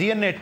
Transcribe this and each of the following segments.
DNA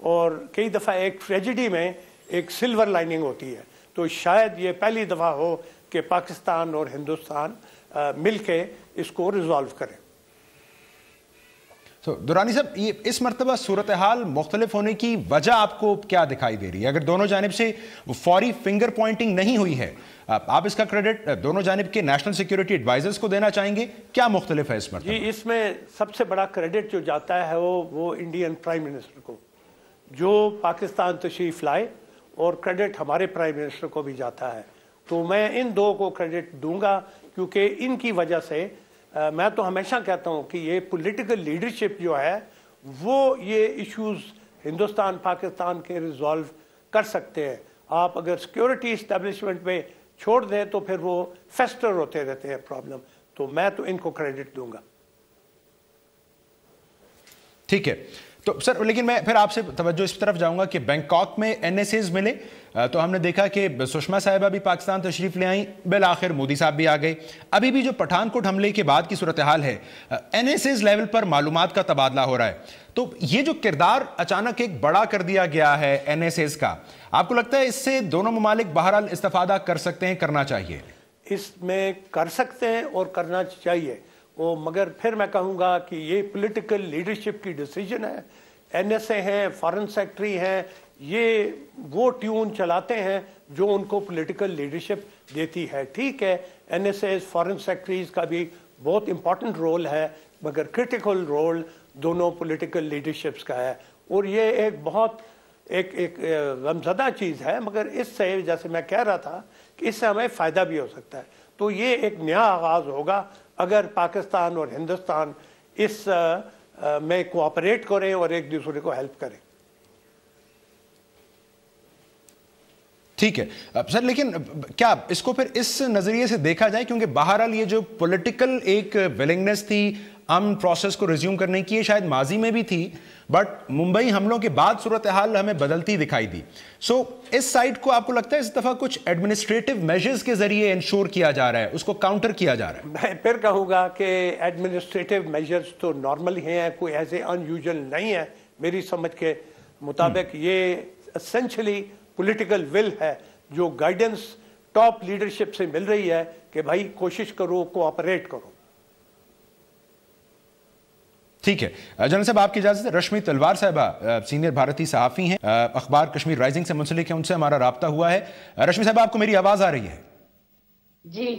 اور کئی دفعہ ایک ٹریجڈی میں ایک سلور لائننگ ہوتی ہے. تو شاید یہ پہلی دفعہ ہو کہ پاکستان اور ہندوستان مل کے اس کو ریزالو کریں. تو درانی صاحب، یہ اس مرتبہ صورتحال مختلف ہونے کی وجہ آپ کو کیا دکھائی دے رہی ہے؟ اگر دونوں جانب سے فوری فنگر پوائنٹنگ نہیں ہوئی ہے، آپ اس کا کریڈٹ دونوں جانب کے نیشنل سیکیورٹی ایڈوائزرز کو دینا چاہیں گے؟ کیا مختلف ہے اس مرتبہ؟ جی، اس میں سب سے بڑا کریڈٹ جو جاتا ہے وہ انڈین پرائم منسٹر کو، جو پاکستان تشریف لائے، اور کریڈٹ ہمارے پرائم منسٹر کو بھی جاتا ہے. تو میں ان دو کو کریڈٹ دوں گا، کیونکہ ان کی وجہ سے میں تو ہمیشہ کہتا ہوں کہ یہ پولیٹیکل لیڈرشپ جو ہے وہ یہ ایشوز ہندوستان پاکستان کے ریزالو کر سکتے ہیں. آپ اگر سیکیورٹی اسٹیبلشمنٹ پہ چھوڑ دیں تو پھر وہ فیسٹر ہوتے رہتے ہیں پرابلم. تو میں تو ان کو کریڈٹ دوں گا. ٹھیک ہے. تو سر، لیکن میں پھر آپ سے توجہ اس طرف جاؤں گا کہ بینکاک میں این ایس ایز ملے تو ہم نے دیکھا کہ سشما صاحبہ بھی پاکستان تشریف لے آئیں، بالآخر مودی صاحب بھی آ گئے. ابھی بھی جو پٹھان کوٹ حملے کے بعد کی صورتحال ہے، این ایس ایز لیول پر معلومات کا تبادلہ ہو رہا ہے. تو یہ جو کردار اچانک ایک بڑا کر دیا گیا ہے این ایس ایز کا، آپ کو لگتا ہے اس سے دونوں ممالک بہرحال استفادہ کر سکتے ہیں، کرنا چاہیے؟ اس میں کر سکتے ہیں اور کرنا چاہیے. مگر پھر میں کہوں گا کہ یہ پولیٹیکل لیڈرشپ کی ڈیسیجن ہے. این ایس اے ہیں، فارن سیکٹری ہیں، یہ وہ ٹیون چلاتے ہیں جو ان کو پولیٹیکل لیڈرشپ دیتی ہے. ٹھیک ہے، N S A foreign secretaries کا بھی بہت امپورٹنٹ رول ہے، مگر کرٹیکل رول دونوں پولیٹیکل لیڈرشپس کا ہے. اور یہ ایک بہت ایک غمزدہ چیز ہے، مگر اس سے جیسے میں کہہ رہا تھا کہ اس سے ہمیں فائدہ بھی ہو سکتا ہے. تو یہ ایک نیا آغاز ہوگا اگر پاکستان اور ہندوستان اس میں کوآپریٹ کریں اور ایک دوسرے کو ہیلپ کریں. ٹھیک ہے سر، لیکن کیا اس کو پھر اس نظریے سے دیکھا جائے، کیونکہ بہرحال یہ جو پولیٹیکل ایک ولنگنس تھی امن پروسیس کو ریزیوم کرنے کی، یہ شاید ماضی میں بھی تھی، بٹ ممبئی حملوں کے بعد صورتحال ہمیں بدلتی دکھائی دی. سو اس سائڈ کو آپ کو لگتا ہے اس دفعہ کچھ ایڈمنسٹریٹو میجرز کے ذریعے انشور کیا جا رہا ہے، اس کو کاؤنٹر کیا جا رہا ہے؟ میں پھر کہوں گا کہ ایڈمنسٹریٹو میجرز تو نارمل ہی ہیں، کوئی ایسے ان یوزل نہیں ہے. میری سمجھ کے مطابق یہ اسینشلی پولیٹیکل ول ہے جو گائیڈنس ٹاپ لیڈرشپ سے مل رہی ہے کہ بھائی کوشش کرو، کوآپریٹ کرو. ٹھیک ہے جنرل صاحب، آپ کی اجازت ہے. رشمی تلوار صاحبہ سینئر بھارتی صحافی ہیں، اخبار کشمیر رائزنگ سے منسلک ہیں، ان سے ہمارا رابطہ ہوا ہے. رشمی صاحبہ، آپ کو میری آواز آ رہی ہے؟ جی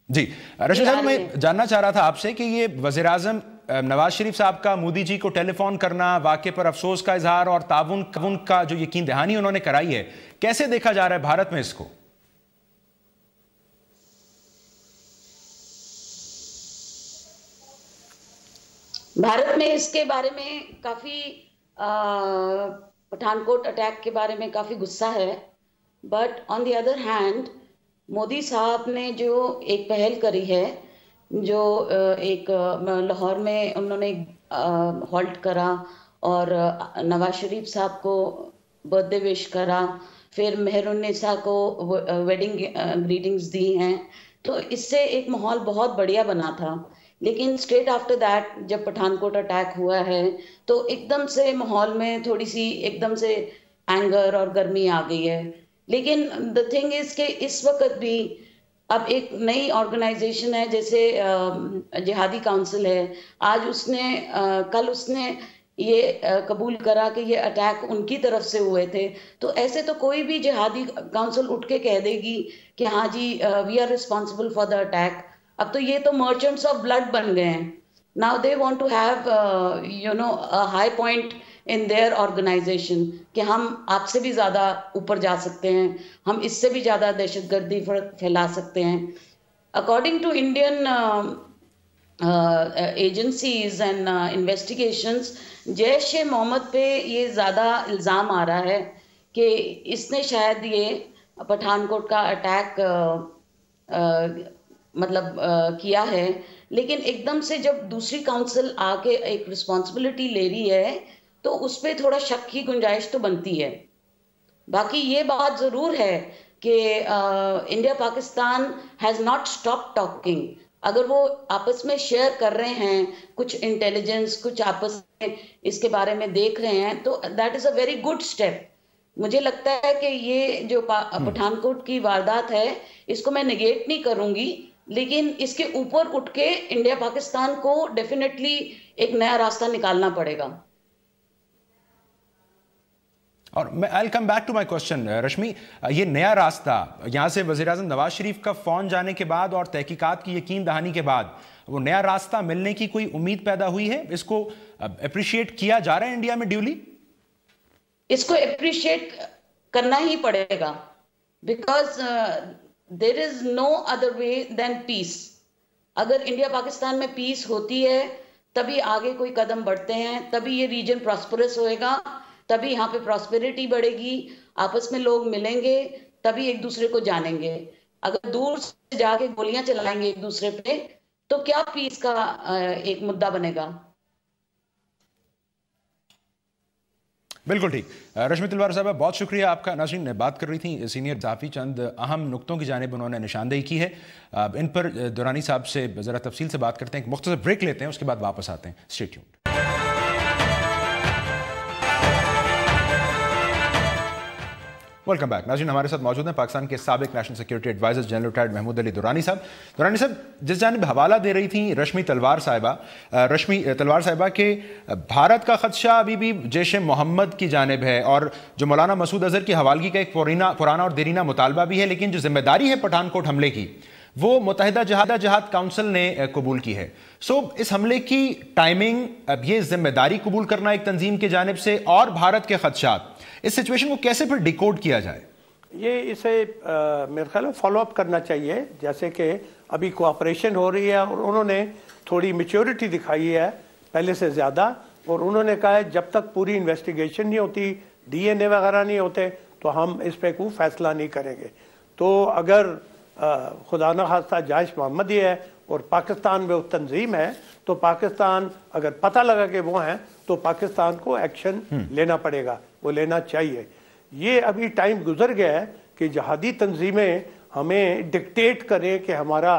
جی. رشمی صاحب، میں جاننا چاہ رہا تھا آپ سے کہ یہ وزیر اعظم نواز شریف صاحب کا مودی جی کو ٹیلی فون کرنا، واقعے پر افسوس کا اظہار اور تعاون کا جو یقین دہانی انہوں نے کرائی ہے، کیسے دیکھا جا رہا ہے بھارت میں اس کو؟ بھارت میں اس کے بارے میں کافی پٹھان کوٹ اٹیک کے بارے میں کافی غصہ ہے، but on the other hand Modi صاحب نے جو ایک پہل کری ہے، جو ایک لاہور میں انہوں نے ہالٹ کرا اور نواز شریف صاحب کو برتھ ڈے وش کرا، پھر مہر النساء کو ویڈنگ گریٹنگز دی ہیں، تو اس سے ایک ماحول بہت بڑھیا بنا تھا. لیکن اسٹریٹ آفٹر دیٹ جب پٹھان کوٹ اٹیک ہوا ہے تو ایک دم سے ماحول میں تھوڑی سی ایک دم سے اینگر اور گرمی آ گئی ہے. لیکن دا تھنگ از کہ اس وقت بھی اب ایک نئی آرگنائزیشن ہے جیسے جہادی کاؤنسل ہے، آج کل اس نے یہ قبول کرا کہ یہ اٹیک ان کی طرف سے ہوئے تھے. تو ایسے تو کوئی بھی جہادی کاؤنسل اٹھ کے کہہ دے گی کہ ہاں جی we are responsible for the attack. اب تو یہ تو مرچنٹس آف بلڈ بن گئے ہیں. Now they want to have high point in their organisation کہ ہم آپ سے بھی زیادہ اوپر جا سکتے ہیں، ہم اس سے بھی زیادہ دہشت گردی پھیلا سکتے ہیں. According to Indian agencies and investigations, Jaish Mohammed پہ یہ زیادہ الزام آ رہا ہے کہ اس نے شاید یہ پٹھان کوٹ کا اٹیک کیا ہے. لیکن ایک دم سے جب دوسری کاؤنسل آ کے ایک رسپانسبلٹی لے رہی ہے تو اس پہ تھوڑا شک کی گنجائش تو بنتی ہے. باقی یہ بات ضرور ہے کہ India Pakistan has not stop talking. اگر وہ آپس میں شیئر کر رہے ہیں کچھ انٹیلیجنس، کچھ آپس میں اس کے بارے میں دیکھ رہے ہیں، تو that is a very good step. مجھے لگتا ہے کہ یہ جو پٹھان کوٹ کی واردات ہے اس کو میں نگیٹ نہیں کروں گی، لیکن اس کے اوپر اٹھ کے انڈیا پاکستان کو ڈیفینیٹلی ایک نیا راستہ نکالنا پڑے گا. اور میں I'll come back to my question. Rashmi, یہ نیا راستہ یہاں سے وزیراعظم نواز شریف کا فون جانے کے بعد اور تحقیقات کی یقین دہانی کے بعد وہ نیا راستہ ملنے کی کوئی امید پیدا ہوئی ہے؟ اس کو اپریشیٹ کیا جا رہا ہے انڈیا میں ڈیولی؟ اس کو اپریشیٹ کرنا ہی پڑے گا، because there is no other way دین پیس. اگر انڈیا پاکستان میں پیس ہوتی ہے تبھی آگے کوئی قدم بڑھتے ہیں، تبھی یہ ریجن پراسپرس ہوئے گا، تبھی یہاں پہ پراسپیرٹی بڑھے گی، آپس میں لوگ ملیں گے، تبھی ایک دوسرے کو جانیں گے. اگر دور سے جا کے گولیاں چلائیں گے ایک دوسرے پہ تو کیا پیس کا ایک مدعا بنے گا؟ بالکل ٹھیک. رشمی تلوار صاحبہ بہت شکریہ آپ کا. ناظرین بات کر رہی تھیں سینئر صحافی، چند اہم نقطوں کی جانب انہوں نے نشاندہی کی ہے. ان پر دورانی صاحب سے ذرا تفصیل سے بات کرتے ہیں، ایک مختصر بریک لیتے ہیں، اس کے بعد واپس آتے ہیں. Stay tuned. Welcome back. ناظرین ہمارے ساتھ موجود ہیں پاکستان کے سابق national security adviser general retired Mahmud Ali Durrani صاحب. درانی صاحب، جس جانب حوالہ دے رہی تھیں رشمی تلوار صاحبہ کہ بھارت کا خدشہ ابھی بھی جیش محمد کی جانب ہے، اور جو مولانا مسعود اظہر کی حوالگی کا ایک پرانا اور دیرینہ مطالبہ بھی ہے، لیکن جو ذمہ داری ہے پٹھان کوٹ حملے کی وہ متحدہ جہاد کونسل نے قبول کی ہے. سو اس حملے کی ٹائمنگ، اب یہ ذمہ داری قبول کرنا ایک تنظیم کی جانب سے اور بھارت کے خدشات، اس سچویشن کو کیسے پھر ڈیکوڈ کیا جائے؟ یہ اسے میرے خیال میں فالو اپ کرنا چاہیے. جیسے کہ ابھی کوآپریشن ہو رہی ہے اور انہوں نے تھوڑی میچورٹی دکھائی ہے پہلے سے زیادہ، اور انہوں نے کہا ہے جب تک پوری انویسٹیگیشن نہیں ہوتی، ڈی این اے وغیرہ نہیں ہوتے تو ہم اس پہ کوئی فیصلہ نہیں کریں گے. تو اگر خدا نخواستہ جیش محمد ہی ہے اور پاکستان میں وہ تنظیم ہے تو پاکستان اگر پتہ لگا کہ وہ ہیں تو پاکستان کو ایکشن لینا پڑے گا، وہ لینا چاہیے. یہ ابھی ٹائم گزر گیا ہے کہ جہادی تنظیمیں ہمیں ڈکٹیٹ کریں کہ ہمارا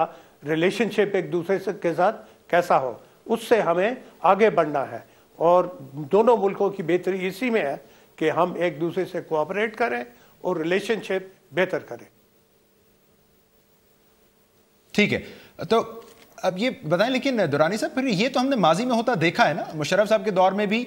ریلیشن شپ ایک دوسرے کے ساتھ کیسا ہو. اس سے ہمیں آگے بڑھنا ہے، اور دونوں ملکوں کی بہتری اسی میں ہے کہ ہم ایک دوسرے سے کوآپریٹ کریں اور ریلیشن شپ بہتر کریں. ٹھیک ہے. تو اب یہ بتائیں، لیکن درانی صاحب پھر یہ تو ہم نے ماضی میں ہوتا دیکھا ہے نا، مشرف صاحب کے دور میں بھی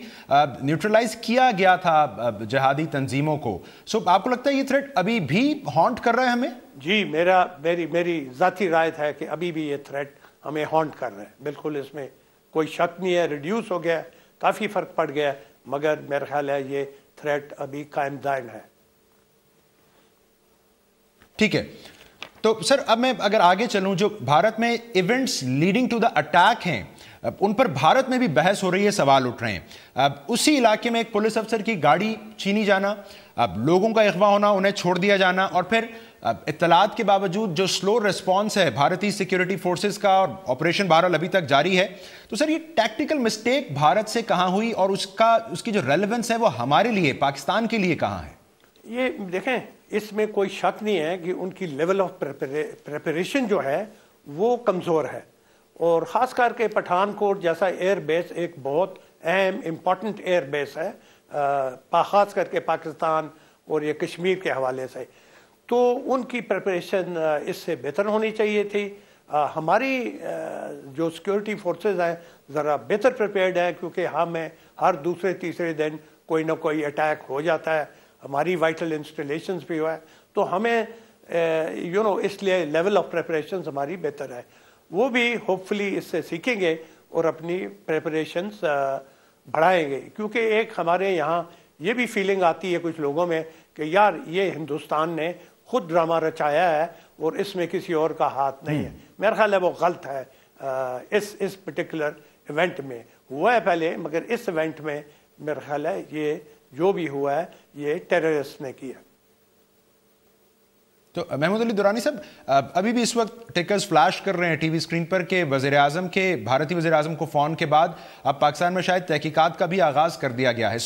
نیوٹرلائز کیا گیا تھا جہادی تنظیموں کو. سو آپ کو لگتا ہے یہ تھریٹ ابھی بھی ہانٹ کر رہا ہے ہمیں؟ جی، میری ذاتی رائے ہے کہ ابھی بھی یہ تھریٹ ہمیں ہانٹ کر رہے ہیں. بالکل اس میں کوئی شک نہیں ہے. ریڈیوس ہو گیا، کافی فرق پڑ گیا، مگر میرا خیال ہے یہ تھریٹ ابھی قائم دائم ہے. ٹھیک ہے. تو سر اب میں اگر آگے چلوں، جو بھارت میں events leading to the attack ہیں ان پر بھارت میں بھی بحث ہو رہی ہے، سوال اٹھ رہے ہیں. اب اسی علاقے میں ایک پولیس افسر کی گاڑی چھینی جانا، اب لوگوں کا اغوا ہونا، انہیں چھوڑ دیا جانا، اور پھر اطلاعات کے باوجود جو سلو ریسپانس ہے بھارتی سیکیورٹی فورسز کا، اور آپریشن بہرحال ابھی تک جاری ہے. تو سر یہ ٹیکٹیکل مسٹیک بھارت سے کہاں ہوئی، اور اس کی جو ریلیونس ہے وہ ہمارے لیے، پاکستان کے لیے کہاں ہے؟ یہ دیکھیں، اس میں کوئی شک نہیں ہے کہ ان کی لیول آف پریپریشن جو ہے وہ کمزور ہے، اور خاص کر کے پٹھان کوٹ جیسا ایئر بیس ایک بہت اہم امپورٹنٹ ایئر بیس ہے، خاص کر کے پاکستان اور یہ کشمیر کے حوالے سے. تو ان کی پریپریشن اس سے بہتر ہونی چاہیے تھی. ہماری جو سیکورٹی فورسز ہیں ذرا بہتر پریپیئرڈ ہے، کیونکہ ہمیں ہر دوسرے تیسرے دن کوئی نہ کوئی اٹیک ہو جاتا ہے، ہماری وائٹل انسٹالیشنز بھی ہوا ہے. تو ہمیں اس لیے لیول آف پریپریشنز ہماری بہتر ہے. وہ بھی ہوپ فلی اس سے سیکھیں گے اور اپنی پریپریشنز بڑھائیں گے. کیونکہ ایک ہمارے یہاں یہ بھی فیلنگ آتی ہے کچھ لوگوں میں کہ یار یہ ہندوستان نے خود ڈرامہ رچایا ہے اور اس میں کسی اور کا ہاتھ نہیں ہے. میرا خیال ہے وہ غلط ہے. اس پرٹیکولر ایونٹ میں ہوا ہے پہلے، مگر اس ایونٹ میں میرا خیال ہے یہ جو بھی ہوا ہے یہ ٹیررسٹ نے کیا. تو محمود علی درانی صاحب، ابھی بھی اس وقت ٹکرز فلیش کر رہے ہیں ٹی وی اسکرین پر کہ وزیراعظم کے بھارتی وزیراعظم کو فون کے بعد اب پاکستان میں شاید تحقیقات کا بھی آغاز کر دیا گیا ہے.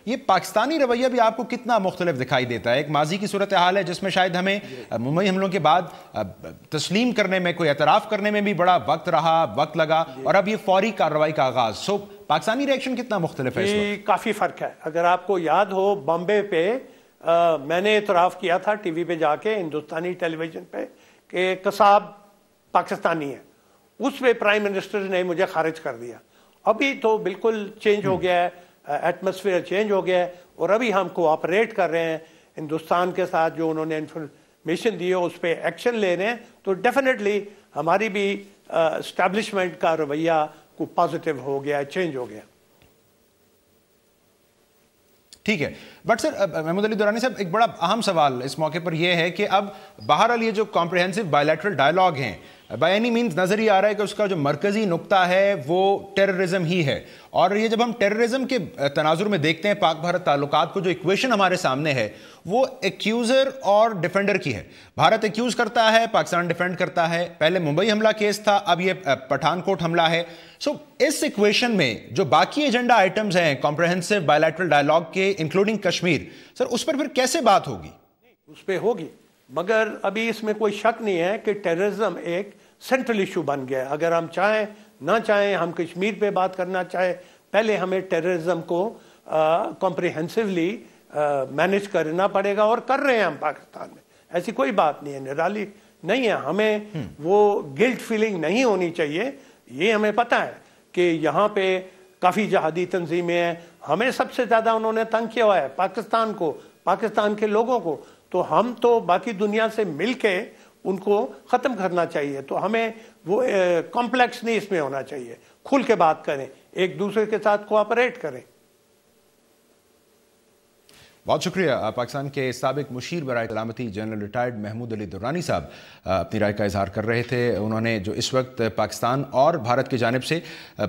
یہ پاکستانی رویہ بھی آپ کو کتنا مختلف دکھائی دیتا ہے؟ ایک ماضی کی صورتحال ہے جس میں شاید ہمیں ممبئی حملوں کے بعد تسلیم کرنے میں، کوئی اعتراف کرنے میں بھی بڑا وقت لگا، اور اب یہ فوری کارروائی کا آغاز. پاکستانی ریئیکشن کتنا مختلف ہے اس وقت؟ کافی فرق ہے. اگر آپ کو یاد ہو، بامبے پہ میں نے اعتراف کیا تھا ٹی وی پہ جا کے، ہندوستانی ٹیلی ویژن پہ، کہ قصاب پاکستانی ہے. اس پہ پرائم منسٹر نے مجھے خارج کر دیا. ابھی تو بالکل چینج ہو گیا ہے، ایٹماسفیئر چینج ہو گیا ہے، اور ابھی ہم کوآپریٹ کر رہے ہیں ہندوستان کے ساتھ. جو انہوں نے انفارمیشن دی ہے اس پہ ایکشن لے رہے ہیں. تو ڈیفینیٹلی ہماری بھی اسٹیبلشمنٹ کا رویہ کو پازیٹیو ہو گیا، چینج ہو گیا. ٹھیک ہے. بٹ سر محمود علی درانی صاحب، ایک بڑا اہم سوال اس موقع پر یہ ہے کہ اب بہرحال یہ جو کمپریہنسو بائیلیٹرل ڈائیلاگ ہیں، بائی اینی مینز نظر ہی آ رہا ہے کہ اس کا جو مرکزی نقطہ ہے وہ ٹیررزم ہی ہے. اور یہ جب ہم ٹیررزم کے تناظر میں دیکھتے ہیں پاک بھارت تعلقات کو، جو ایکویشن ہمارے سامنے ہے وہ ایکیوزر اور ڈیفینڈر کی ہے. بھارت ایکیوز کرتا ہے، پاکستان ڈیفینڈ کرتا ہے. پہلے ممبئی حملہ کیس تھا، اب یہ پٹھان کوٹ حملہ ہے. اس ایکویشن میں جو باقی ایجنڈا آئٹمز ہیں کمپریہنسو بائیلیٹرل ڈائیلاگ کے انکلوڈنگ کشمیر، سر اس پر پھر کیسے بات ہوگی؟ اس پہ ہوگی، مگر ابھی اس میں کوئی شک نہیں ہے کہ ٹیررزم ایک سینٹرل ایشو بن گیا ہے. اگر ہم چاہیں نہ چاہیں، ہم کشمیر پہ بات کرنا چاہیں، پہلے ہمیں ٹیررزم کو کمپریہنسولی مینیج کرنا پڑے گا، اور کر رہے ہیں ہم پاکستان میں. ایسی کوئی بات نہیں ہے، نرالی نہیں ہے. ہمیں وہ گلٹ فیلنگ نہیں ہونی چاہیے. یہ ہمیں پتہ ہے کہ یہاں پہ کافی جہادی تنظیمیں ہیں. ہمیں سب سے زیادہ انہوں نے تنگ کیا ہوا ہے پاکستان کو، پاکستان کے لوگوں کو. تو ہم تو باقی دنیا سے مل کے ان کو ختم کرنا چاہیے. تو ہمیں وہ کمپلیکس نہیں اس میں ہونا چاہیے. کھل کے بات کریں، ایک دوسرے کے ساتھ کوآپریٹ کریں. بہت شکریہ. پاکستان کے سابق مشیر برائے سلامتی جنرل ریٹائرڈ محمود علی درانی صاحب اپنی رائے کا اظہار کر رہے تھے. انہوں نے جو اس وقت پاکستان اور بھارت کی جانب سے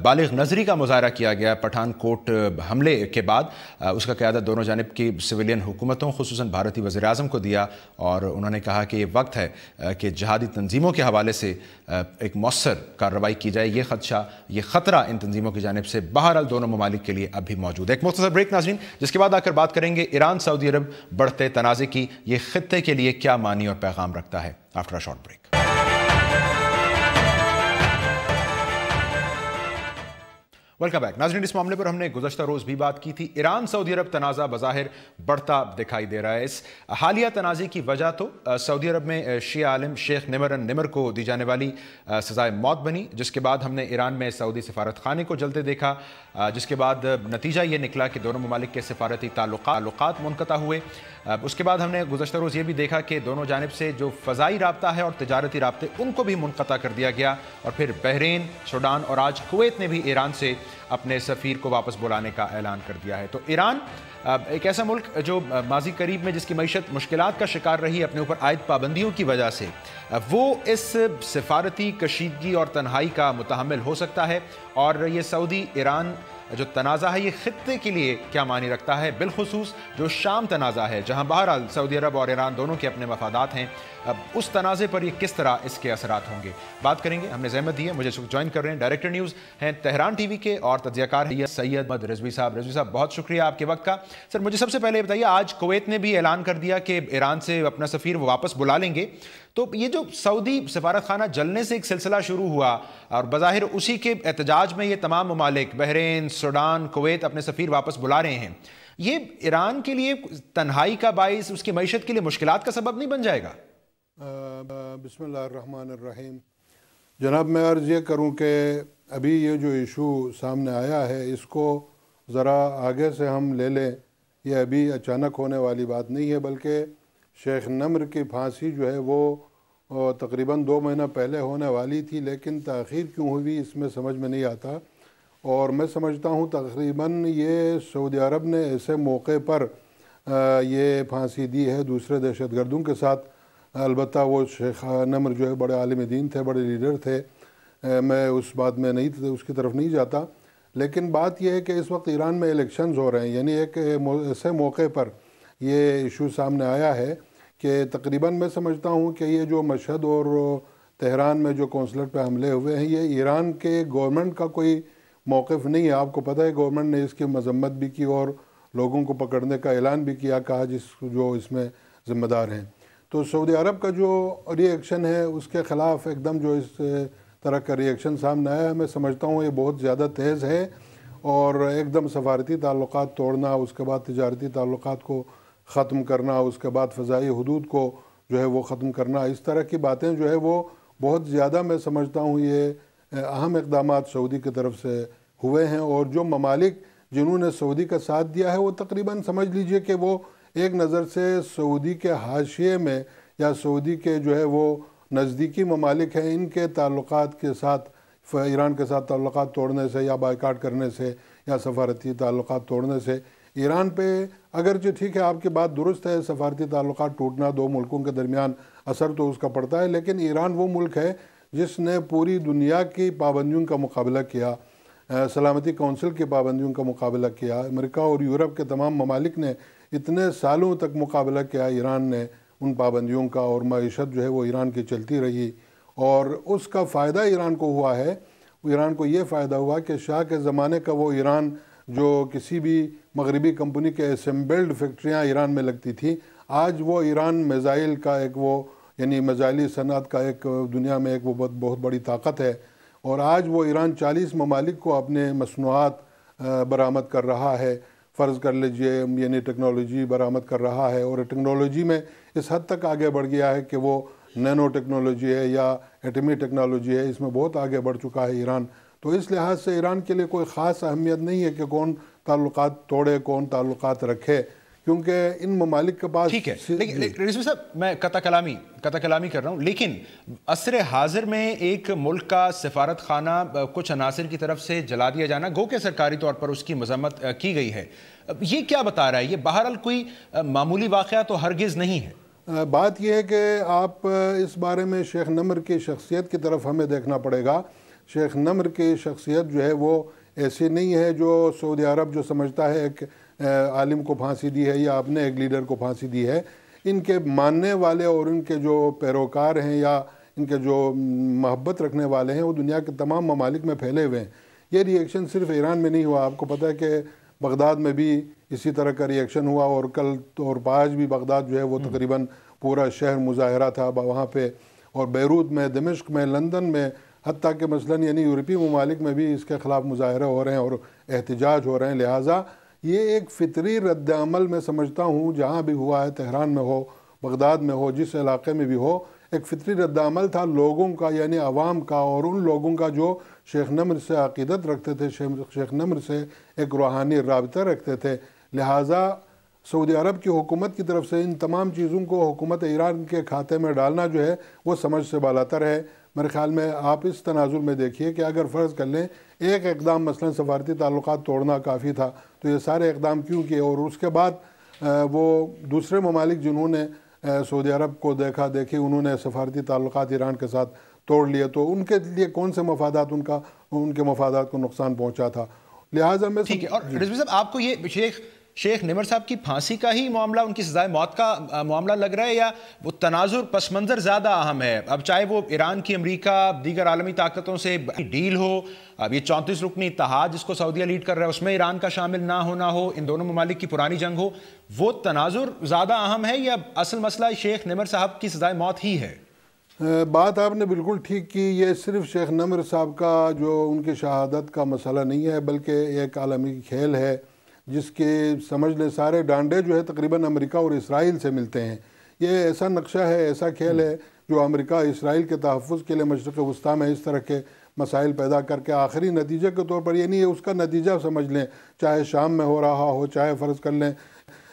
بالغ نظری کا مظاہرہ کیا گیا پٹھان کوٹ حملے کے بعد، اس کا قیادت دونوں جانب کی سویلین حکومتوں خصوصاً بھارتی وزیراعظم کو دیا. اور انہوں نے کہا کہ یہ وقت ہے کہ جہادی تنظیموں کے حوالے سے ایک مؤثر کارروائی کی جائے. یہ خدشہ، یہ خطرہ ان تنظیموں کی جانب سے بہرحال دونوں ممالک کے لیے اب بھی موجود ہے. ایک مختصر بریک ناظرین، جس کے بعد آ کر بات کریں گے ایران سعودی عرب بڑھتے تنازع کی یہ خطے کے لیے کیا معنی اور پیغام رکھتا ہے. After a short break. Welcome back. ناظرین، اس معاملے پر ہم نے گزشتہ روز بھی بات کی تھی. ایران سعودی عرب تنازع بظاہر بڑھتا دکھائی دے رہا ہے. اس حالیہ تنازع کی وجہ تو سعودی عرب میں شیعہ عالم شیخ نمر کو دی جانے والی سزائے موت بنی، جس کے بعد ہم نے ایران میں سعودی سفارت خانے کو جلتے دیکھا، جس کے بعد نتیجہ یہ نکلا کہ دونوں ممالک کے سفارتی تعلقات منقطع ہوئے. اس کے بعد ہم نے گزشتہ روز یہ بھی دیکھا کہ دونوں جانب سے جو فضائی رابطہ ہے اور تجارتی رابطے ان کو بھی منقطع کر دیا گیا. اور پھر بحرین، سوڈان اور آج کویت نے بھی ایران سے اپنے سفیر کو واپس بلانے کا اعلان کر دیا ہے. تو ایران ایک ایسا ملک جو ماضی قریب میں جس کی معیشت مشکلات کا شکار رہی اپنے اوپر عائد پابندیوں کی وجہ سے، وہ اس سفارتی کشیدگی اور تنہائی کا متحمل ہو سکتا ہے. اور یہ سعودی ایران جو تنازع ہے یہ خطے کے لیے کیا معنی رکھتا ہے، بالخصوص جو شام تنازع ہے جہاں بہرحال سعودی عرب اور ایران دونوں کے اپنے مفادات ہیں، اس تنازع پر یہ کس طرح اس کے اثرات ہوں گے، بات کریں گے. ہم نے زحمت دی ہے، مجھے جوائن کر رہے ہیں ڈائریکٹر نیوز ہیں تہران ٹی وی کے اور تجزیہ کار ہیں سید احمد رضوی صاحب. رضوی صاحب، بہت شکریہ آپ کے وقت کا. سر مجھے سب سے پہلے یہ بتائیے، آج کویت نے بھی اعلان کر دیا کہ ایران سے اپنا سفیر وہ واپس بلا لیں گے. تو یہ جو سعودی سفارت خانہ جلنے سے ایک سلسلہ شروع ہوا اور بظاہر اسی کے احتجاج میں یہ تمام ممالک بحرین، سوڈان، کویت اپنے سفیر واپس بلا رہے ہیں، یہ ایران کے لیے تنہائی کا باعث، اس کی معیشت کے لیے مشکلات کا سبب نہیں بن جائے گا؟ بسم اللہ الرحمن الرحیم. جناب، میں عرض یہ کروں کہ ابھی یہ جو ایشو سامنے آیا ہے اس کو ذرا آگے سے ہم لے لیں. یہ ابھی اچانک ہونے والی بات نہیں ہے، بلکہ شیخ نمر کی پھانسی جو ہے وہ تقریباً 2 مہینہ پہلے ہونے والی تھی، لیکن تاخیر کیوں ہوئی اس میں سمجھ میں نہیں آتا. اور میں سمجھتا ہوں تقریباً یہ سعودی عرب نے ایسے موقع پر یہ پھانسی دی ہے دوسرے دہشت گردوں کے ساتھ. البتہ وہ شیخ نمر جو ہے بڑے عالم دین تھے، بڑے لیڈر تھے، میں اس بات میں نہیں اس کی طرف نہیں جاتا. لیکن بات یہ ہے کہ اس وقت ایران میں الیکشنز ہو رہے ہیں، یعنی ایک ایسے موقع پر یہ ایشو سامنے آیا ہے کہ تقریباً میں سمجھتا ہوں کہ یہ جو مشہد اور تہران میں جو قونصلیٹ پہ حملے ہوئے ہیں یہ ایران کے گورنمنٹ کا کوئی موقف نہیں ہے. آپ کو پتہ ہے گورنمنٹ نے اس کی مذمت بھی کی اور لوگوں کو پکڑنے کا اعلان بھی کیا, کہا جو اس میں ذمہ دار ہیں. تو سعودی عرب کا جو ری ایکشن ہے اس کے خلاف ایک دم جو اس طرح کا ری ایکشن سامنے آیا ہے, میں سمجھتا ہوں یہ بہت زیادہ تیز ہے, اور ایک دم سفارتی تعلقات توڑنا, اس کے بعد تجارتی تعلقات کو ختم کرنا, اس کے بعد فضائی حدود کو جو ہے وہ ختم کرنا, اس طرح کی باتیں جو ہے وہ بہت زیادہ میں سمجھتا ہوں یہ اہم اقدامات سعودی کی طرف سے ہوئے ہیں. اور جو ممالک جنہوں نے سعودی کا ساتھ دیا ہے وہ تقریباً سمجھ لیجئے کہ وہ ایک نظر سے سعودی کے حاشیے میں یا سعودی کے جو ہے وہ نزدیکی ممالک ہیں. ان کے تعلقات کے ساتھ ایران کے ساتھ تعلقات توڑنے سے یا بائیکاٹ کرنے سے یا سفارتی تعلقات توڑنے سے ایران پہ اگرچہ ٹھیک ہے آپ کی بات درست ہے, سفارتی تعلقات ٹوٹنا دو ملکوں کے درمیان اثر تو اس کا پڑتا ہے, لیکن ایران وہ ملک ہے جس نے پوری دنیا کی پابندیوں کا مقابلہ کیا, سلامتی کونسل کی پابندیوں کا مقابلہ کیا. امریکہ اور یورپ کے تمام ممالک نے اتنے سالوں تک مقابلہ کیا ایران نے ان پابندیوں کا, اور معیشت جو ہے وہ ایران کی چلتی رہی, اور اس کا فائدہ ایران کو ہوا ہے. ایران کو یہ فائدہ ہوا کہ شاہ کے زمانے کا وہ ایران جو کسی بھی مغربی کمپنی کے اسمبلڈ فیکٹریاں ایران میں لگتی تھی, آج وہ ایران میزائل کا ایک وہ یعنی میزائلی صنعت کا ایک دنیا میں ایک وہ بہت بڑی طاقت ہے, اور آج وہ ایران 40 ممالک کو اپنے مصنوعات برآمد کر رہا ہے. فرض کر لیجئے یعنی ٹیکنالوجی برآمد کر رہا ہے, اور ٹیکنالوجی میں اس حد تک آگے بڑھ گیا ہے کہ وہ نینو ٹیکنالوجی ہے یا ایٹمی ٹیکنالوجی ہے, اس میں بہت آگے بڑھ چکا ہے ایران. تو اس لحاظ سے ایران کے لیے کوئی خاص اہمیت نہیں ہے کہ کون تعلقات توڑے کون تعلقات رکھے, کیونکہ ان ممالک کے پاس ٹھیک ہے. لیکن رضوی صاحب میں قطع کلامی کر رہا ہوں, لیکن عصر حاضر میں ایک ملک کا سفارت خانہ کچھ عناصر کی طرف سے جلا دیا جانا, گو کہ سرکاری طور پر اس کی مذمت کی گئی ہے, یہ کیا بتا رہا ہے؟ یہ بہرحال کوئی معمولی واقعہ تو ہرگز نہیں ہے. بات یہ ہے کہ آپ اس بارے میں شیخ نمر کی شخصیت کی طرف ہمیں دیکھنا پڑے گا. شیخ نمر کی شخصیت جو ہے وہ ایسی نہیں ہے جو سعودی عرب جو سمجھتا ہے ایک عالم کو پھانسی دی ہے یا اپنے ایک لیڈر کو پھانسی دی ہے. ان کے ماننے والے اور ان کے جو پیروکار ہیں یا ان کے جو محبت رکھنے والے ہیں وہ دنیا کے تمام ممالک میں پھیلے ہوئے ہیں. یہ ری ایکشن صرف ایران میں نہیں ہوا, آپ کو پتہ ہے کہ بغداد میں بھی اسی طرح کا ری ایکشن ہوا, اور کل اور آج بھی بغداد جو ہے وہ تقریباً پورا شہر مظاہرہ تھا وہاں پہ, اور بیروت میں, دمشق میں, لندن میں, حتیٰ کہ مثلاً یعنی یورپی ممالک میں بھی اس کے خلاف مظاہرے ہو رہے ہیں اور احتجاج ہو رہے ہیں. لہٰذا یہ ایک فطری رد عمل میں سمجھتا ہوں جہاں بھی ہوا ہے, تہران میں ہو, بغداد میں ہو, جس علاقے میں بھی ہو, ایک فطری رد عمل تھا لوگوں کا یعنی عوام کا, اور ان لوگوں کا جو شیخ نمر سے عقیدت رکھتے تھے, شیخ نمر سے ایک روحانی رابطہ رکھتے تھے. لہٰذا سعودی عرب کی حکومت کی طرف سے ان تمام چیزوں کو حکومت ایران کے کھاتے میں ڈالنا جو ہے وہ سمجھ سے بالاتر ہے. میرے خیال میں آپ اس تناظر میں دیکھیے کہ اگر فرض کر لیں ایک اقدام مثلا سفارتی تعلقات توڑنا کافی تھا, تو یہ سارے اقدام کیوں کیے؟ اور اس کے بعد وہ دوسرے ممالک جنہوں نے سعودی عرب کو دیکھی انہوں نے سفارتی تعلقات ایران کے ساتھ توڑ لیے, تو ان کے لیے کون سے مفادات ان کے مفادات کو نقصان پہنچا تھا. لہٰذا میں ٹھیک ہے. اور رضوی صاحب آپ کو یہ شیخ نمر صاحب کی پھانسی کا ہی معاملہ, ان کی سزائے موت کا معاملہ لگ رہا ہے, یا وہ تناظر پس منظر زیادہ اہم ہے؟ اب چاہے وہ ایران کی امریکہ دیگر عالمی طاقتوں سے ڈیل ہو, اب یہ 34 رکنی اتحاد جس کو سعودیہ لیڈ کر رہا ہے اس میں ایران کا شامل نہ ہونا ہو, ان دونوں ممالک کی پرانی جنگ ہو, وہ تناظر زیادہ اہم ہے یا اصل مسئلہ شیخ نمر صاحب کی سزائے موت ہی ہے؟ بات آپ نے بالکل ٹھیک کی. یہ صرف شیخ نمر صاحب کا جو ان کی شہادت کا مسئلہ نہیں ہے, بلکہ ایک عالمی کھیل ہے جس کے سمجھ لیں سارے ڈانڈے جو ہے تقریباً امریکہ اور اسرائیل سے ملتے ہیں. یہ ایسا نقشہ ہے, ایسا کھیل ہے جو امریکہ اسرائیل کے تحفظ کے لیے مشرق وسطیٰ میں اس طرح کے مسائل پیدا کر کے آخری نتیجے کے طور پر, یعنی اس کا نتیجہ سمجھ لیں, چاہے شام میں ہو رہا ہو, چاہے فرض کر لیں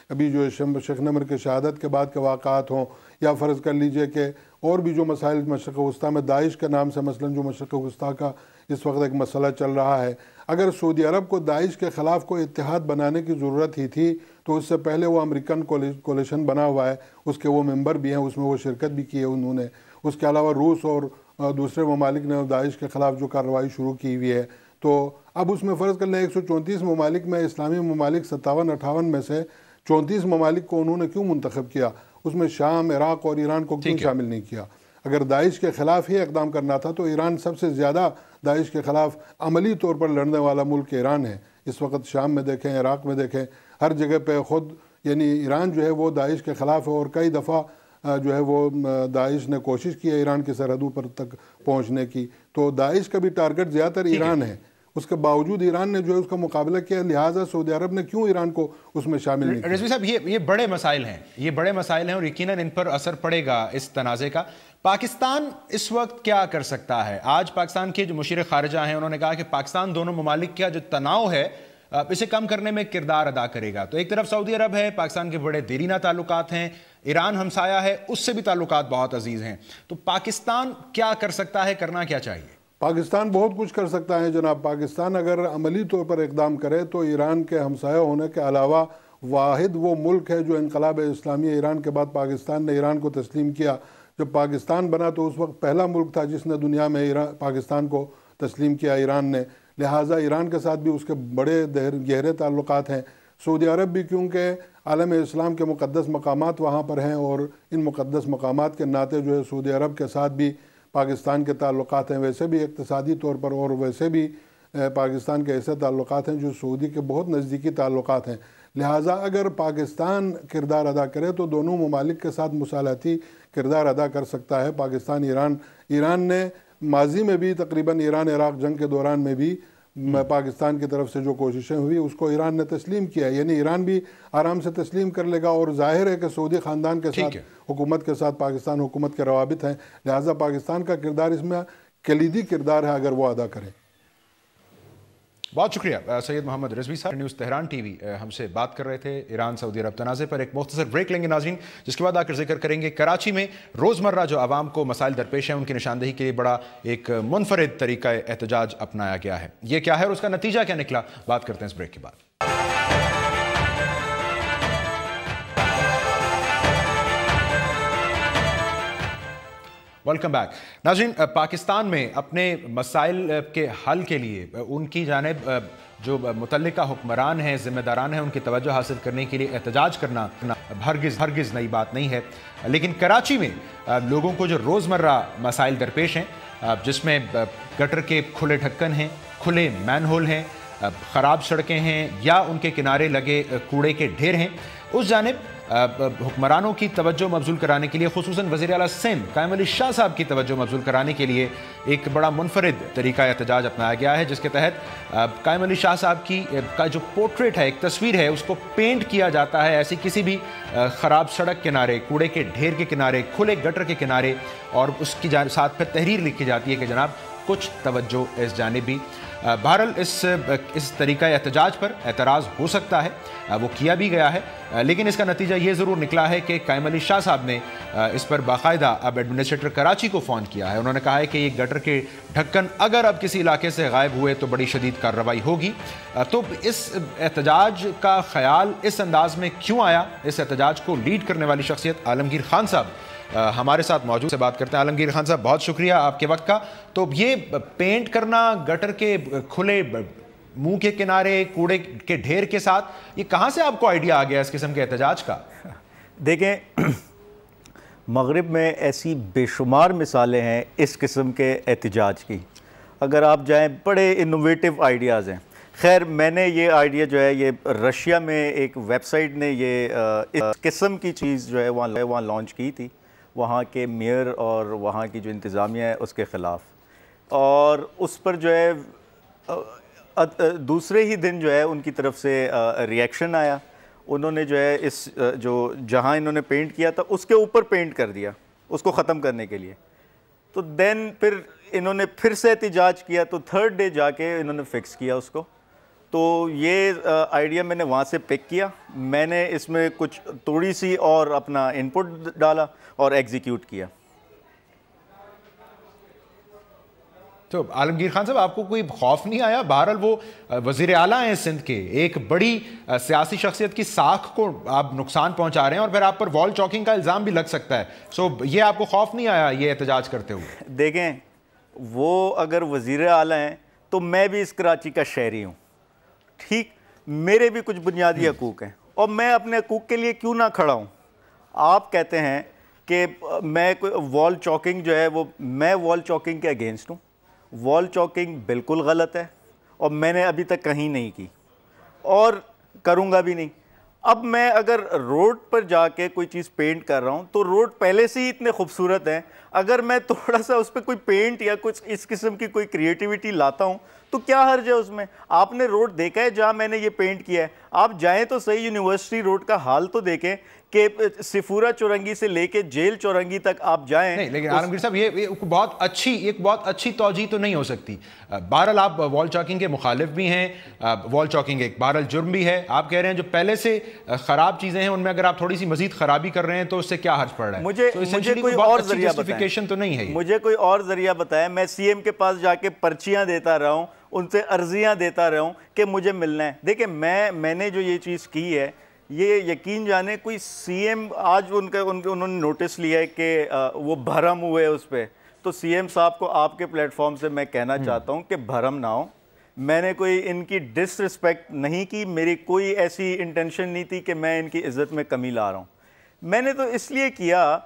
ابھی جو شیخ نمر کے شہادت کے بعد کے واقعات ہوں, یا فرض کر لیجئے کہ اور بھی جو مسائل مشرق وسطیٰ میں داعش کے نام سے مثلاً جو مشرق وسطیٰ کا اس وقت ایک مسئلہ چل رہا ہے, اگر سعودی عرب کو داعش کے خلاف کوئی اتحاد بنانے کی ضرورت ہی تھی تو اس سے پہلے وہ امریکن کولیشن بنا ہوا ہے, اس کے وہ ممبر بھی ہیں, اس میں وہ شرکت بھی کی ہے انہوں نے. اس کے علاوہ روس اور دوسرے ممالک نے داعش کے خلاف جو کارروائی شروع کی ہوئی ہے, تو اب اس میں فرض کر لیں 134 ممالک میں اسلامی ممالک 57-58 میں سے 34 ممالک کو انہوں نے کیوں منتخب کیا؟ اس میں شام، عراق اور ایران کو کیوں شامل نہیں کیا؟ اگر داعش کے خلاف ہی اقدام کرنا تھا تو ایران سب سے زیادہ داعش کے خلاف عملی طور پر لڑنے والا ملک ایران ہے۔ اس وقت شام میں دیکھیں، عراق میں دیکھیں، ہر جگہ پہ خود یعنی ایران جو ہے وہ داعش کے خلاف ہے، اور کئی دفعہ جو ہے وہ داعش نے کوشش کی ہے ایران کی سرحدوں پر تک پہنچنے کی، تو داعش کا بھی ٹارگٹ زیادہ تر ایران ہے۔ اس کے باوجود ایران نے جو ہے اس کا مقابلہ کیا، لہٰذا سعودی عرب نے کیوں ایران کو اس میں شامل نہیں کیا؟ رضوی صاحب یہ بڑے مسائل ہیں، یہ بڑے مسائل ہیں اور یقیناً ان پر اثر پڑے گا اس تنازع کا۔ پاکستان اس وقت کیا کر سکتا ہے؟ آج پاکستان کے جو مشیر خارجہ ہیں انہوں نے کہا کہ پاکستان دونوں ممالک کا جو تناؤ ہے اسے کم کرنے میں کردار ادا کرے گا۔ تو ایک طرف سعودی عرب ہے، پاکستان کے بڑے دیرینہ تعلقات ہیں، ایران ہمسایہ ہے، اس سے بھی تعلقات بہت عزیز ہیں، تو پاکستان کیا کر سکتا ہے، کرنا کیا چاہیے؟ پاکستان بہت کچھ کر سکتا ہے جناب۔ پاکستان اگر عملی طور پر اقدام کرے تو ایران کے ہمسایہ ہونے کے علاوہ واحد وہ ملک ہے جو انقلاب اسلامی ایران کے بعد پاکستان نے ایران کو تسلیم کیا۔ جب پاکستان بنا تو اس وقت پہلا ملک تھا جس نے دنیا میں پاکستان کو تسلیم کیا، ایران نے، لہٰذا ایران کے ساتھ بھی اس کے بڑے گہرے تعلقات ہیں۔ سعودی عرب بھی کیونکہ عالم اسلام کے مقدس مقامات وہاں پر ہیں، اور ان مقدس مقامات کے ناطے جو ہے سعودی عرب کے ساتھ بھی پاکستان کے تعلقات ہیں، ویسے بھی اقتصادی طور پر، اور ویسے بھی پاکستان کے ایسے تعلقات ہیں جو سعودی کے بہت نزدیکی تعلقات ہیں۔ لہٰذا اگر پاکستان کردار ادا کرے تو دونوں ممالک کے ساتھ مصالحتی کردار ادا کر سکتا ہے۔ پاکستان ایران نے ماضی میں بھی تقریباً ایران عراق جنگ کے دوران میں بھی پاکستان کی طرف سے جو کوششیں ہوئی اس کو ایران نے تسلیم کیا، یعنی ایران بھی آرام سے تسلیم کر لے گا، اور ظاہر ہے کہ سعودی خاندان کے ساتھ، حکومت کے ساتھ پاکستان حکومت کے روابط ہیں، لہٰذا پاکستان کا کردار اس میں کلیدی کردار ہے اگر وہ ادا کرے۔ بہت شکریہ سید محمد رضوی صاحب، نیوز تہران ٹی وی ہم سے بات کر رہے تھے ایران سعودی عرب تنازع پر۔ ایک مختصر بریک لیں گے ناظرین، جس کے بعد آ کر ذکر کریں گے کراچی میں روزمرہ جو عوام کو مسائل درپیش ہیں ان کی نشاندہی کے لیے بڑا ایک منفرد طریقہ احتجاج اپنایا گیا ہے، یہ کیا ہے اور اس کا نتیجہ کیا نکلا، بات کرتے ہیں اس بریک کے بعد۔ ویلکم بیک ناظرین، پاکستان میں اپنے مسائل کے حل کے لیے ان کی جانب جو متعلقہ حکمران ہیں، ذمہ داران ہیں، ان کی توجہ حاصل کرنے کے لیے احتجاج کرنا ہرگز نئی بات نہیں ہے، لیکن کراچی میں لوگوں کو جو روزمرہ مسائل درپیش ہیں، جس میں گٹر کے کھلے ڈھکن ہیں، کھلے مین ہول ہیں، خراب سڑکیں ہیں، یا ان کے کنارے لگے کوڑے کے ڈھیر ہیں، اس جانب حکمرانوں کی توجہ مبذول کرانے کے لیے، خصوصاً وزیر اعلیٰ سندھ قائم علی شاہ صاحب کی توجہ مبذول کرانے کے لیے ایک بڑا منفرد طریقہ احتجاج اپنایا گیا ہے، جس کے تحت قائم علی شاہ صاحب کا جو پورٹریٹ ہے، ایک تصویر ہے، اس کو پینٹ کیا جاتا ہے ایسی کسی بھی خراب سڑک کنارے، کوڑے کے ڈھیر کے کنارے، کھلے گٹر کے کنارے، اور اس کی ساتھ پھر تحریر لکھی جاتی ہے کہ جناب کچھ توجہ اس جانب بھی۔ بہرحال اس طریقہ احتجاج پر اعتراض ہو سکتا ہے، وہ کیا بھی گیا ہے، لیکن اس کا نتیجہ یہ ضرور نکلا ہے کہ قائم علی شاہ صاحب نے اس پر باقاعدہ اب ایڈمنسٹریٹر کراچی کو فون کیا ہے۔ انہوں نے کہا ہے کہ یہ گٹر کے ڈھکن اگر اب کسی علاقے سے غائب ہوئے تو بڑی شدید کارروائی ہوگی۔ تو اس احتجاج کا خیال اس انداز میں کیوں آیا؟ اس احتجاج کو لیڈ کرنے والی شخصیت عالمگیر خان صاحب ہمارے ساتھ موجود سے بات کرتے ہیں۔ عالمگیر خان صاحب، بہت شکریہ آپ کے وقت کا۔ تو یہ پینٹ کرنا گٹر کے کھلے منہ کے کنارے، کوڑے کے ڈھیر کے ساتھ، یہ کہاں سے آپ کو آئیڈیا آ گیا اس قسم کے احتجاج کا؟ دیکھیں، مغرب میں ایسی بے شمار مثالیں ہیں اس قسم کے احتجاج کی، اگر آپ جائیں بڑے انوویٹو آئیڈیاز ہیں۔ خیر، میں نے یہ آئیڈیا جو ہے یہ رشیا میں ایک ویب سائٹ نے یہ اس قسم کی چیز جو ہے وہاں لانچ کی تھی، وہاں کے میئر اور وہاں کی جو انتظامیہ ہے اس کے خلاف، اور اس پر جو ہے دوسرے ہی دن جو ہے ان کی طرف سے ریئیکشن آیا۔ انہوں نے جو ہے اس جہاں انہوں نے پینٹ کیا تھا اس کے اوپر پینٹ کر دیا اس کو ختم کرنے کے لیے۔ تو دین پھر انہوں نے پھر سے احتجاج کیا، تو تھرڈ ڈے جا کے انہوں نے فکس کیا اس کو۔ تو یہ آئیڈیا میں نے وہاں سے پک کیا، میں نے اس میں کچھ تھوڑی سی اور اپنا ان پٹ ڈالا اور ایگزیکیوٹ کیا۔ تو عالمگیر خان صاحب، آپ کو کوئی خوف نہیں آیا؟ بہرحال وہ وزیر اعلیٰ ہیں سندھ کے، ایک بڑی سیاسی شخصیت کی ساکھ کو آپ نقصان پہنچا رہے ہیں، اور پھر آپ پر وال چاکنگ کا الزام بھی لگ سکتا ہے، یہ آپ کو خوف نہیں آیا یہ احتجاج کرتے ہوئے؟ دیکھیں، وہ اگر وزیر اعلیٰ ہیں تو میں بھی اس کراچی کا شہری ہوں، ٹھیک، میرے بھی کچھ بنیادی حقوق ہیں، اور میں اپنے حقوق کے لیے کیوں نہ کھڑا ہوں۔ آپ کہتے ہیں کہ میں کوئی وال چاکنگ جو ہے وہ میں وال چاکنگ کے اگینسٹ ہوں. وال چاکنگ بالکل غلط ہے اور میں نے ابھی تک کہیں نہیں کی اور کروں گا بھی نہیں. اب میں اگر روڈ پر جا کے کوئی چیز پینٹ کر رہا ہوں تو روڈ پہلے سے ہی اتنے خوبصورت ہیں, اگر میں تھوڑا سا اس پہ کوئی پینٹ یا کچھ اس قسم کی کوئی کریٹیوٹی لاتا ہوں تو کیا حرج ہے اس میں؟ آپ نے روڈ دیکھا ہے جہاں میں نے یہ پینٹ کیا ہے, آپ جائیں تو صحیح یونیورسٹی روڈ کا حال تو دیکھیں کہ سفورہ چورنگی سے لے کے جیل چورنگی تک آپ جائیں. نہیں لیکن عالمگیر صاحب یہ بہت اچھی توجیہ تو نہیں ہو سکتی. بہرحال آپ وال چاکنگ کے مخالف بھی ہیں, وال چاکنگ ایک بہرحال جرم بھی ہے. آپ کہہ رہے ہیں جو پہلے سے خراب چیزیں ہیں ان میں اگر آپ تھوڑی سی مزید خرابی کر رہے ہیں تو اس سے کیا حرج پڑ رہا ہے؟ مجھے کوئی اور ذریعہ بتائیں, تو نہیں ہے, مجھے کوئی اور ذریعہ بتائیں. میں سی ایم کے پاس جا کے پرچیاں دیتا رہا ہوں, ان سے عرضیاں دیتا رہا ہوں کہ مجھے ملنا ہے. دیکھیں میں نے جو یہ چیز کی ہے یہ یقین جانے کوئی سی ایم آج انہوں نے نوٹس لیا ہے کہ وہ بھرم ہوئے اس پہ, تو سی ایم صاحب کو آپ کے پلیٹ فارم سے میں کہنا چاہتا ہوں کہ بھرم نہ ہو. میں نے کوئی ان کی ڈس رسپیکٹ نہیں کی, میری کوئی ایسی انٹینشن نہیں تھی کہ میں ان کی عزت میں کمی لا رہا ہوں. میں نے تو اس لیے کیا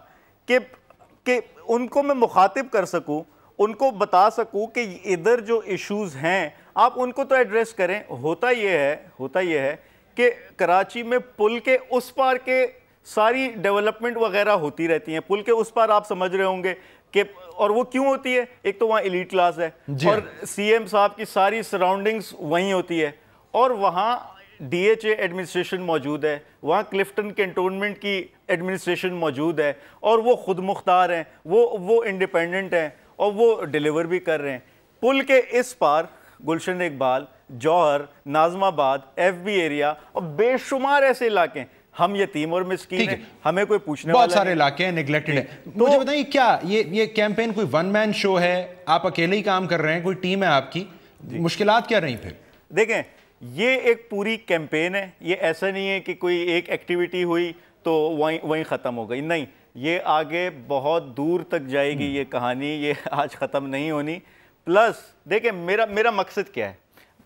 کہ ان کو میں مخاطب کر سکوں, ان کو بتا سکوں کہ ادھر جو ایشوز ہیں آپ ان کو تو ایڈریس کریں. ہوتا یہ ہے کہ کراچی میں پل کے اس پار کے ساری ڈیولپمنٹ وغیرہ ہوتی رہتی ہیں. پل کے اس پار آپ سمجھ رہے ہوں گے کہ, اور وہ کیوں ہوتی ہے؟ ایک تو وہاں ایلیٹ کلاس ہے اور سی ایم صاحب کی ساری سراؤنڈنگز وہیں ہوتی ہے, اور وہاں ڈی ایچ اے ایڈمنسٹریشن موجود ہے, وہاں کلفٹن کینٹونمنٹ کی ایڈمنسٹریشن موجود ہے, اور وہ خود مختار ہیں, وہ انڈیپینڈنٹ ہیں اور وہ ڈیلیور بھی کر رہے ہیں. پل کے اس پار گلشن اقبال, جوہر, ناظم آباد, ایف بی ایریا اور بے شمار ایسے علاقے ہیں. ہم یتیم اور مسکین ہیں, ہمیں کوئی پوچھنے والا بہت سارے علاقے ہیں نیگلیکٹڈ ہیں. مجھے بتائیے کیا یہ کیمپین کوئی ون مین شو ہے, آپ اکیلے ہی کام کر رہے ہیں, کوئی ٹیم ہے آپ کی, مشکلات کیا رہی پھر؟ دیکھیں یہ ایک پوری کیمپین ہے, یہ ایسا نہیں ہے کہ کوئی ایک ایکٹیویٹی ہوئی تو وہیں ختم ہو گئی, نہیں, یہ آگے بہت دور تک جائے گی یہ کہانی, یہ آج ختم نہیں ہونی. پلس دیکھیں میرا مقصد کیا ہے,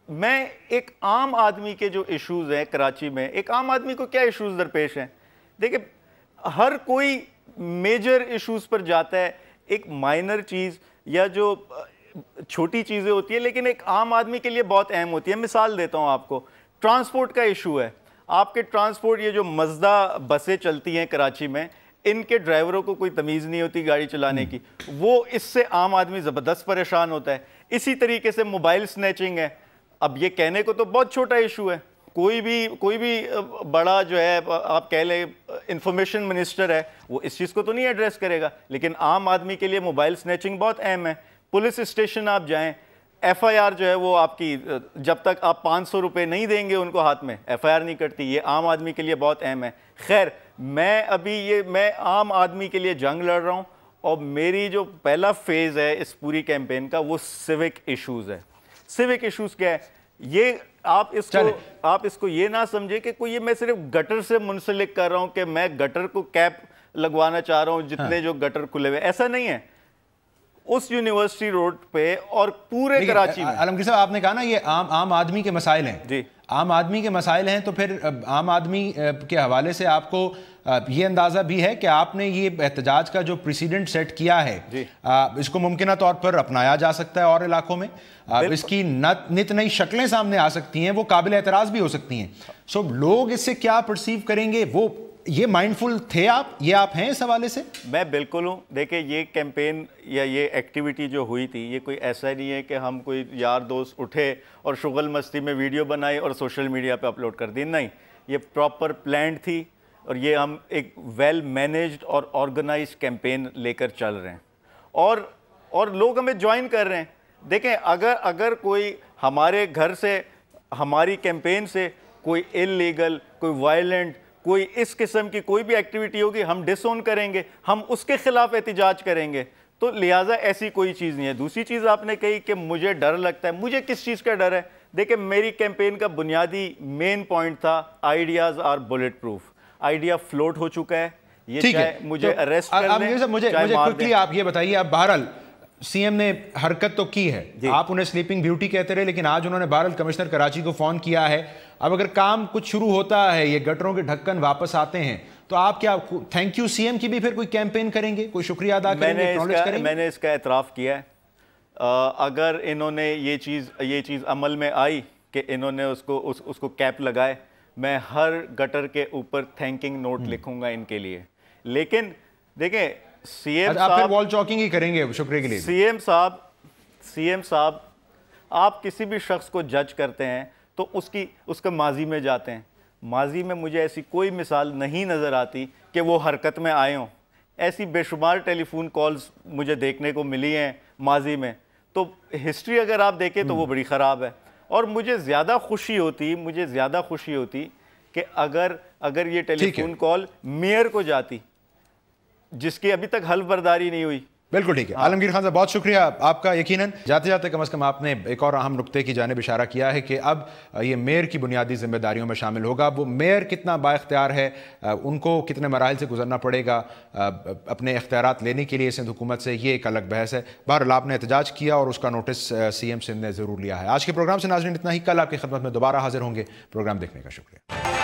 میں ایک عام آدمی کے جو ایشوز ہیں کراچی میں, ایک عام آدمی کو کیا ایشوز درپیش ہیں. دیکھیں ہر کوئی میجر ایشوز پر جاتا ہے, ایک مائنر چیز یا جو چھوٹی چیزیں ہوتی ہیں لیکن ایک عام آدمی کے لیے بہت اہم ہوتی ہے. مثال دیتا ہوں آپ کو, ٹرانسپورٹ کا ایشو ہے. آپ کے ٹرانسپورٹ, یہ جو مزدہ بسیں چلتی ہیں کراچی میں, ان کے ڈرائیوروں کو کوئی تمیز نہیں ہوتی گاڑی چلانے کی, وہ اس سے عام آدمی زبردست پریشان ہوتا ہے. اسی طریقے سے موبائل سنیچنگ ہے. اب یہ کہنے کو تو بہت چھوٹا ایشو ہے, کوئی بھی بڑا جو ہے آپ کہہ لیں انفارمیشن منسٹر ہے وہ اس چیز کو تو نہیں ایڈریس کرے گا, لیکن عام آدمی کے لیے موبائل سنیچنگ بہت اہم ہے. پولیس اسٹیشن آپ جائیں, ایف آئی آر جو ہے وہ آپ کی جب تک آپ 500 روپے نہیں دیں گے ان کو ہاتھ میں, ایف آئی آر نہیں کرتی. یہ عام آدمی کے لیے بہت اہم ہے. خیر میں عام آدمی کے لیے جنگ لڑ رہا ہوں, اور میری جو پہلا فیز ہے اس پوری کیمپین کا وہ سیوک ایشوز ہے. سیوک ایشوز کیا ہے؟ یہ آپ اس کو یہ نہ سمجھے کہ کوئی یہ میں صرف گٹر سے منسلک کر رہا ہوں کہ میں گٹر کو کیپ لگوانا چاہ رہا ہوں جتنے جو گٹر کھلے ہوئے, ایسا نہیں ہے. اس یونیورسٹی روڈ پہ اور پورے کراچی میں, عالمگیر صاحب آپ نے کہا نا یہ عام آدمی کے مسائل ہیں, جی عام آدمی کے مسائل ہیں, تو پھر عام آدمی کے حوالے سے آپ کو یہ اندازہ بھی ہے کہ آپ نے یہ احتجاج کا جو پریسیڈنٹ سیٹ کیا ہے اس کو ممکنہ طور پر اپنایا جا سکتا ہے اور علاقوں میں, اس کی نت نئی شکلیں سامنے آ سکتی ہیں, وہ قابل اعتراض بھی ہو سکتی ہیں. سو لوگ اس سے کیا پرسیو کریں گے, وہ یہ مائنڈفل تھے آپ ہیں اس حوالے سے؟ میں بالکل ہوں. دیکھیں یہ کیمپین یا یہ ایکٹیویٹی جو ہوئی تھی یہ کوئی ایسا نہیں ہے کہ ہم کوئی یار دوست اٹھے اور شغل مستی میں ویڈیو بنائی اور سوشل میڈیا پہ اپلوڈ کر دی. نہیں, یہ پراپر پلانڈ تھی, اور یہ ہم ایک ویل مینیجڈ اور آرگنائز کیمپین لے کر چل رہے ہیں, اور لوگ ہمیں جوائن کر رہے ہیں. دیکھیں اگر کوئی ہمارے گھر سے, ہماری کیمپین سے کوئی انلیگل, کوئی وائلنٹ, کوئی اس قسم کی کوئی بھی ایکٹیویٹی ہوگی, ہم ڈس اون کریں گے, ہم اس کے خلاف احتجاج کریں گے. تو لہٰذا ایسی کوئی چیز نہیں ہے. دوسری چیز آپ نے کہی کہ مجھے ڈر لگتا ہے, مجھے کس چیز کا ڈر ہے؟ دیکھیں میری کیمپین کا بنیادی مین پوائنٹ تھا ideas are bulletproof. Idea float ہو چکا ہے, یہ چاہے مجھے اریسٹ کر لیں, مجھے کوئکلی آپ یہ بتائیے, آپ بہرحال سی ایم نے حرکت تو کی ہے, آپ انہیں سلیپنگ بیوٹی کہتے رہے, لیکن آج انہوں نے بہرحال کمشنر کراچی کو فون کیا ہے. اب اگر کام کچھ شروع ہوتا ہے, یہ گٹروں کے ڈھکن واپس آتے ہیں, تو آپ کیا تھینک یو سی ایم کی بھی پھر کوئی کیمپین کریں گے, کوئی شکریہ ادا کریں گے؟ میں نے اس کا اعتراف کیا ہے. اگر انہوں نے یہ چیز عمل میں آئی کہ انہوں نے اس کو کیپ لگائے, میں ہر گٹر کے اوپر تھینکنگ نوٹ لکھوں گا ان کے لیے. لیکن دیکھیں سی ایم صاحب پھر وال چاکنگ ہی کریں گے شکریہ کے لیے. سی ایم صاحب آپ کسی بھی شخص کو جج کرتے ہیں تو اس کے ماضی میں جاتے ہیں. ماضی میں مجھے ایسی کوئی مثال نہیں نظر آتی کہ وہ حرکت میں آئے ہوں. ایسی بے شمار ٹیلی فون کالز مجھے دیکھنے کو ملی ہیں ماضی میں, تو ہسٹری اگر آپ دیکھیں تو وہ بڑی خراب ہے. اور مجھے زیادہ خوشی ہوتی کہ اگر یہ ٹیلی فون کال میئر کو جاتی جس کی ابھی تک حلف برداری نہیں ہوئی. بالکل ٹھیک ہے. عالمگیر خان صاحب بہت شکریہ آپ کا. یقیناً جاتے جاتے کم از کم آپ نے ایک اور اہم نقطے کی جانب اشارہ کیا ہے کہ اب یہ میئر کی بنیادی ذمہ داریوں میں شامل ہوگا. وہ میئر کتنا با اختیار ہے, ان کو کتنے مراحل سے گزرنا پڑے گا اپنے اختیارات لینے کے لیے سندھ حکومت سے, یہ ایک الگ بحث ہے. بہرحال آپ نے احتجاج کیا اور اس کا نوٹس سی ایم سندھ نے ضرور لیا ہے. آج کے پروگرام سے ناظرین اتنا ہی. کل آپ کی خدمت میں دوبارہ حاضر ہوں گے. پروگرام دیکھنے کا شکریہ.